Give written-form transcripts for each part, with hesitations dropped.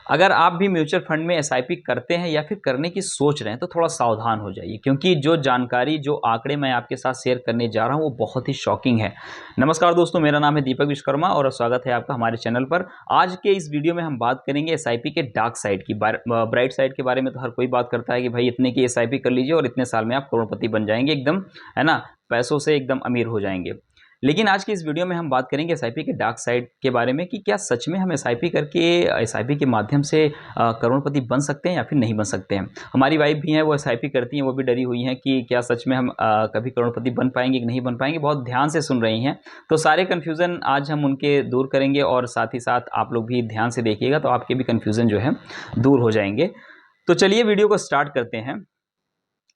अगर आप भी म्यूचुअल फंड में एसआईपी करते हैं या फिर करने की सोच रहे हैं तो थोड़ा सावधान हो जाइए, क्योंकि जो जानकारी, जो आंकड़े मैं आपके साथ शेयर करने जा रहा हूं वो बहुत ही शॉकिंग है। नमस्कार दोस्तों, मेरा नाम है दीपक विश्वकर्मा और स्वागत है आपका हमारे चैनल पर। आज के इस वीडियो में हम बात करेंगे एसआईपी के डार्क साइड की। ब्राइट साइड के बारे में तो हर कोई बात करता है कि भाई इतने की एसआईपी कर लीजिए और इतने साल में आप करोड़पति बन जाएंगे, एकदम, है ना, पैसों से एकदम अमीर हो जाएंगे। लेकिन आज की इस वीडियो में हम बात करेंगे एसआईपी के डार्क साइड के बारे में कि क्या सच में हम एसआईपी करके, एसआईपी के माध्यम से करोड़पति बन सकते हैं या फिर नहीं बन सकते हैं। हमारी वाइफ भी हैं, वो एसआईपी करती हैं, वो भी डरी हुई हैं कि क्या सच में हम कभी करोड़पति बन पाएंगे कि नहीं बन पाएंगे। बहुत ध्यान से सुन रही हैं, तो सारे कन्फ्यूज़न आज हम उनके दूर करेंगे और साथ ही साथ आप लोग भी ध्यान से देखिएगा तो आपके भी कन्फ्यूज़न जो है दूर हो जाएंगे। तो चलिए वीडियो को स्टार्ट करते हैं।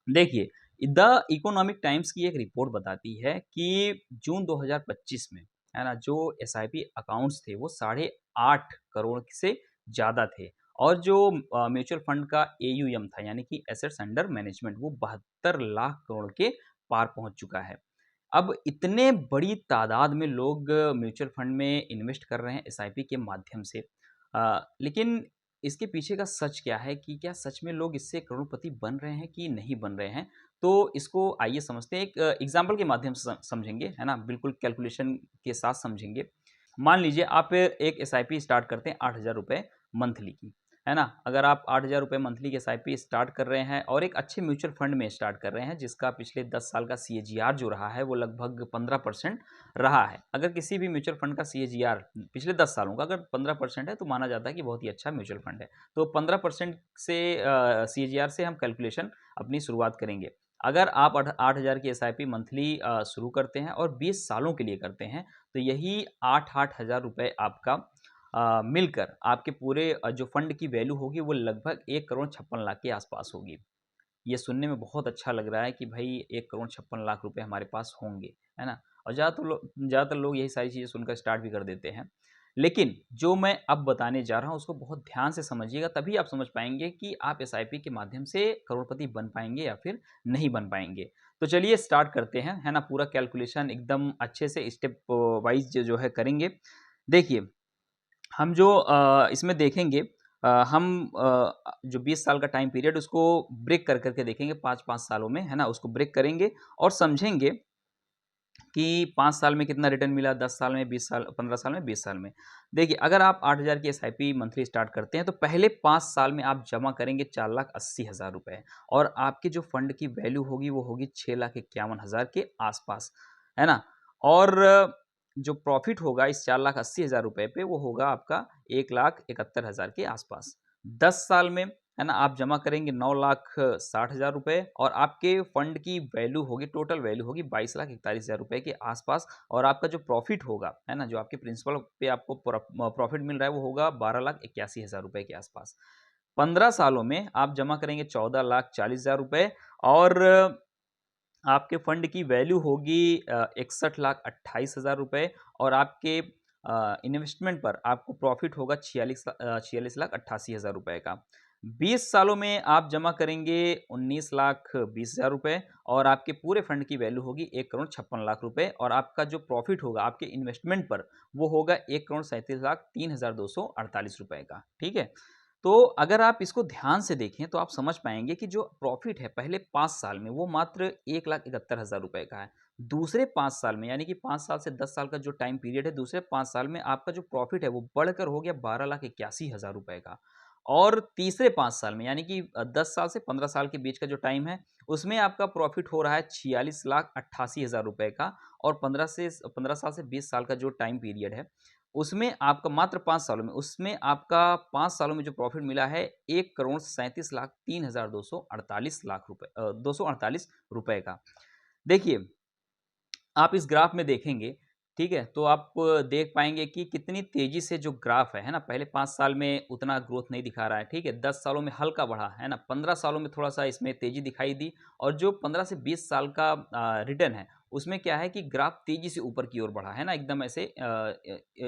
देखिए, द इकोनॉमिक टाइम्स की एक रिपोर्ट बताती है कि जून 2025 में, है ना, जो एसआईपी अकाउंट्स थे वो 8.5 करोड़ से ज़्यादा थे और जो म्यूचुअल फंड का एयूएम था, यानी कि एसेट्स अंडर मैनेजमेंट, वो 72 लाख करोड़ के पार पहुंच चुका है। अब इतने बड़ी तादाद में लोग म्यूचुअल फंड में इन्वेस्ट कर रहे हैं एसआईपी के माध्यम से, लेकिन इसके पीछे का सच क्या है कि क्या सच में लोग इससे करोड़पति बन रहे हैं कि नहीं बन रहे हैं। तो इसको आइए समझते हैं, एक एग्जाम्पल के माध्यम से समझेंगे, है ना, बिल्कुल कैलकुलेशन के साथ समझेंगे। मान लीजिए आप एक एसआईपी स्टार्ट करते हैं 8,000 रुपये मंथली की, है ना। अगर आप 8,000 रुपये मंथली की एसआईपी स्टार्ट कर रहे हैं और एक अच्छे म्यूचुअल फंड में स्टार्ट कर रहे हैं जिसका पिछले 10 साल का सीएजीआर जो रहा है वो लगभग 15% रहा है। अगर किसी भी म्यूचुअल फंड का सीएजीआर पिछले 10 सालों का अगर 15% है तो माना जाता है कि बहुत ही अच्छा म्यूचुअल फंड है। तो 15% से सीएजीआर से हम कैलकुलेशन अपनी शुरुआत करेंगे। अगर आप 8,000 की एसआईपी मंथली शुरू करते हैं और 20 सालों के लिए करते हैं तो यही 8,000 रुपये आपका मिलकर आपके पूरे जो फंड की वैल्यू होगी वो लगभग 1,56,00,000 के आसपास होगी। ये सुनने में बहुत अच्छा लग रहा है कि भाई 1,56,00,000 रुपए हमारे पास होंगे, है ना। और ज़्यादातर लोग यही सारी चीज़ें सुनकर स्टार्ट भी कर देते हैं। लेकिन जो मैं अब बताने जा रहा हूँ उसको बहुत ध्यान से समझिएगा, तभी आप समझ पाएंगे कि आप एसआईपी के माध्यम से करोड़पति बन पाएंगे या फिर नहीं बन पाएंगे। तो चलिए स्टार्ट करते हैं, है ना। पूरा कैलकुलेशन एकदम अच्छे से स्टेप वाइज जो है करेंगे। देखिए, हम जो इसमें देखेंगे, हम जो 20 साल का टाइम पीरियड उसको ब्रेक कर करके देखेंगे 5-5 सालों में, है ना, उसको ब्रेक करेंगे और समझेंगे कि 5 साल में कितना रिटर्न मिला, 10 साल में, 20 साल, 15 साल में, 20 साल में। देखिए, अगर आप 8,000 की एसआईपी मंथली स्टार्ट करते हैं तो पहले 5 साल में आप जमा करेंगे 4,80,000 रुपए और आपके जो फंड की वैल्यू होगी वो होगी 6,51,000 के आसपास, है ना। और जो प्रॉफिट होगा इस 4,80,000 रुपए पे वो होगा आपका 1,71,000 के आसपास। 10 साल में, है ना, आप जमा करेंगे 9,60,000 रुपए और आपके फंड की वैल्यू होगी, टोटल वैल्यू होगी 22,41,000 रुपए के आसपास। और आपका जो प्रॉफिट होगा, है ना, जो आपके प्रिंसिपल पे आपको प्रॉफिट मिल रहा है वो होगा 12,81,000 रुपए के आसपास। 15 सालों में आप जमा करेंगे 14,40,000 रुपए और आपके फंड की वैल्यू होगी 61,28,000 रुपए और आपके इन्वेस्टमेंट पर आपको प्रॉफिट होगा 46,88,000 रुपए का। 20 सालों में आप जमा करेंगे 19,20,000 रुपए और आपके पूरे फंड की वैल्यू होगी 1,56,00,000 रुपए और आपका जो प्रॉफिट होगा आपके इन्वेस्टमेंट पर वो होगा 1,37,03,248 रुपए का। ठीक है। तो अगर आप इसको ध्यान से देखें तो आप समझ पाएंगे कि जो प्रॉफिट है पहले 5 साल में वो मात्र 1,71,000 रुपए का है। दूसरे 5 साल में, यानी कि 5 साल से 10 साल का जो टाइम पीरियड है, दूसरे 5 साल में आपका जो प्रॉफिट है वो बढ़कर हो गया 12,81,000 रुपए का। और तीसरे 5 साल में, यानी कि 10 साल से 15 साल के बीच का जो टाइम है, उसमें आपका प्रॉफिट हो रहा है 46,88,000 रुपए का। और 15 साल से 20 साल का जो टाइम पीरियड है उसमें आपका मात्र 5 सालों में, उसमें आपका 5 सालों में जो प्रॉफिट मिला है 1,37,03,248 रुपए, 248 रुपए का। देखिए, आप इस ग्राफ में देखेंगे, ठीक है, तो आप देख पाएँगे कि कितनी तेज़ी से जो ग्राफ है ना, पहले 5 साल में उतना ग्रोथ नहीं दिखा रहा है, ठीक है, 10 सालों में हल्का बढ़ा, है ना, 15 सालों में थोड़ा-सा इसमें तेज़ी दिखाई दी और जो 15 से 20 साल का रिटर्न है, उसमें क्या है कि ग्राफ तेज़ी से ऊपर की ओर बढ़ा, है ना, एकदम ऐसे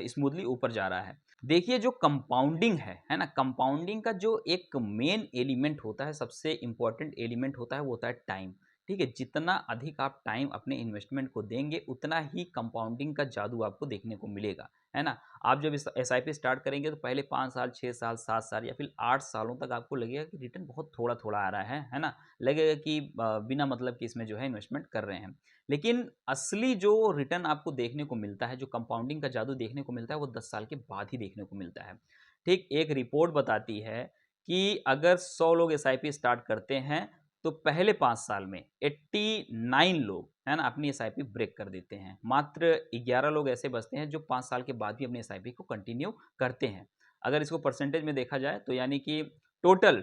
स्मूथली ऊपर जा रहा है। देखिए, जो कंपाउंडिंग है ना, कंपाउंडिंग का जो एक मेन एलिमेंट होता है, सबसे इम्पोर्टेंट एलिमेंट होता है, वो होता है टाइम। ठीक है, जितना अधिक आप टाइम अपने इन्वेस्टमेंट को देंगे उतना ही कंपाउंडिंग का जादू आपको देखने को मिलेगा, है ना? आप जब इस एसआईपी स्टार्ट करेंगे तो पहले 5 साल, 6 साल, 7 साल या फिर 8 सालों तक आपको लगेगा कि रिटर्न बहुत थोड़ा-थोड़ा आ रहा है ना? लगेगा कि बिना मतलब कि इसमें जो है इन्वेस्टमेंट कर रहे हैं। लेकिन असली जो रिटर्न आपको देखने को मिलता है, जो कंपाउंडिंग का जादू देखने को मिलता है, वो 10 साल के बाद ही देखने को मिलता है। ठीक, एक रिपोर्ट बताती है कि अगर 100 लोग एसआईपी स्टार्ट करते हैं, तो पहले 5 साल में 89 लोग, है ना, अपनी एसआईपी ब्रेक कर देते हैं। मात्र 11 लोग ऐसे बचते हैं जो 5 साल के बाद भी अपनी एसआईपी को कंटिन्यू करते हैं। अगर इसको परसेंटेज में देखा जाए तो यानी कि टोटल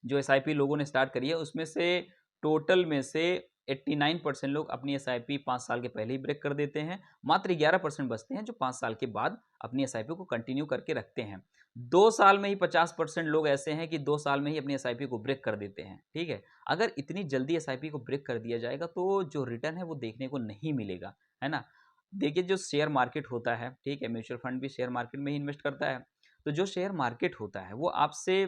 जो एसआईपी लोगों ने स्टार्ट करी है उसमें से टोटल में से 89% लोग अपनी एसआईपी 5 साल के पहले ही ब्रेक कर देते हैं। मात्र 11% बचते हैं जो 5 साल के बाद अपनी एसआईपी को कंटिन्यू करके रखते हैं। 2 साल में ही 50% लोग ऐसे हैं कि 2 साल में ही अपनी एसआईपी को ब्रेक कर देते हैं, ठीक है? अगर इतनी जल्दी एसआईपी को ब्रेक कर दिया जाएगा तो जो रिटर्न है वो देखने को नहीं मिलेगा, है ना? देखिए जो शेयर मार्केट होता है, ठीक है? म्यूचुअल फंड भी शेयर मार्केट में ही इन्वेस्ट करता है। तो जो शेयर मार्केट होता है वो आपसे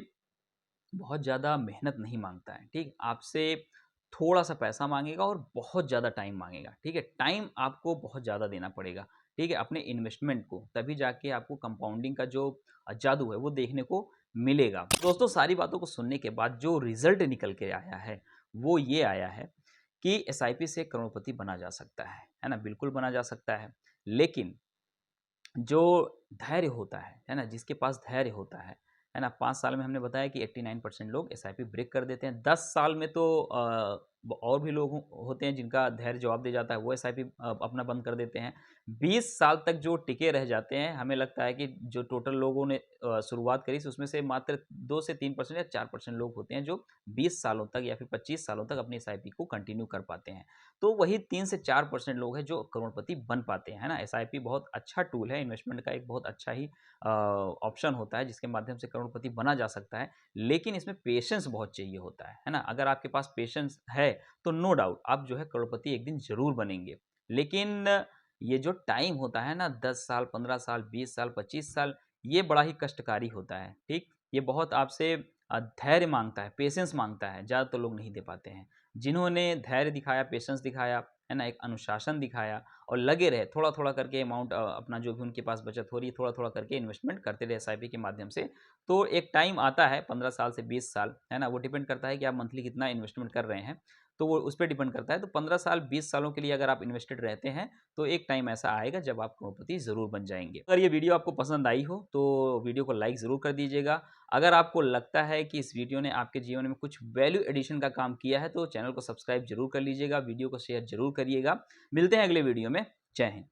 बहुत ज़्यादा मेहनत नहीं माँगता है, ठीक? आपसे थोड़ा-सा पैसा माँगेगा और बहुत ज़्यादा टाइम माँगेगा, ठीक है? टाइम आपको बहुत ज़्यादा देना पड़ेगा, ठीक है? अपने इन्वेस्टमेंट को, तभी जाके आपको कंपाउंडिंग का जो जादू है, वो देखने को मिलेगा। दोस्तों, सारी बातों को सुनने के बाद जो रिज़ल्ट निकल के आया है, वो ये आया है कि एसआईपी से करोड़पति बना जा सकता है ना? बिल्कुल बना जा सकता है, लेकिन जो धैर्य होता है ना? जिसके पास धैर्य होता है ना? 5 साल में हमने बताया कि 89% लोग एसआईपी ब्रेक कर देते हैं। 10 साल में तो और भी लोग होते हैं जिनका धैर्य जवाब दे जाता है, वो एसआईपी अपना बंद कर देते हैं। 20 साल तक जो टिके रह जाते हैं, हमें लगता है कि जो टोटल लोगों ने शुरुआत करी उसमें से मात्र 2 से 3% या 4% लोग होते हैं जो 20 सालों तक या फिर 25 सालों तक अपनी एसआईपी को कंटिन्यू कर पाते हैं। तो वही 3 से 4% लोग हैं जो करोड़पति बन पाते हैं, है ना? एसआईपी बहुत अच्छा टूल है, इन्वेस्टमेंट का एक बहुत अच्छा ही ऑप्शन होता है जिसके माध्यम से करोड़पति बना जा सकता है, लेकिन इसमें पेशेंस बहुत चाहिए होता है ना? अगर आपके पास पेशेंस है, तो नो डाउट आप जो है करोड़पति एक दिन ज़रूर बनेंगे। लेकिन ये जो टाइम होता है ना 10 साल, 15 साल, 20 साल, 25 साल, ये बड़ा ही कष्टकारी होता है, ठीक? ये बहुत आपसे धैर्य माँगता है, पेशेंस माँगता है, ज़्यादातर लोग नहीं दे पाते हैं। जिन्होंने धैर्य दिखाया, पेशेंस दिखाया, है ना? एक अनुशासन दिखाया और लगे रहे, थोड़ा-थोड़ा करके अमाउंट अपना जो भी उनके पास बचत हो रही है, थोड़ा-थोड़ा करके इन्वेस्टमेंट करते रहे एसआईपी के माध्यम से। तो एक टाइम आता है 15 साल से 20 साल, है ना? वो डिपेंड करता है कि आप मंथली कितना इन्वेस्टमेंट कर रहे हैं, तो वो उस पे डिपेंड करता है। तो 15 साल, 20 सालों के लिए अगर आप इन्वेस्टेड रहते हैं, तो एक टाइम ऐसा आएगा जब आप करोड़पति ज़रूर बन जाएँगे। अगर ये वीडियो आपको पसंद आई हो, तो वीडियो को लाइक ज़रूर कर दीजिएगा। अगर आपको लगता है कि इस वीडियो ने आपके जीवन में कुछ वैल्यू एडिशन का काम किया है, तो चैनल को सब्सक्राइब ज़रूर कर लीजिएगा, वीडियो को शेयर ज़रूर करिएगा। मिलते हैं अगले वीडियो में। जय हिंद।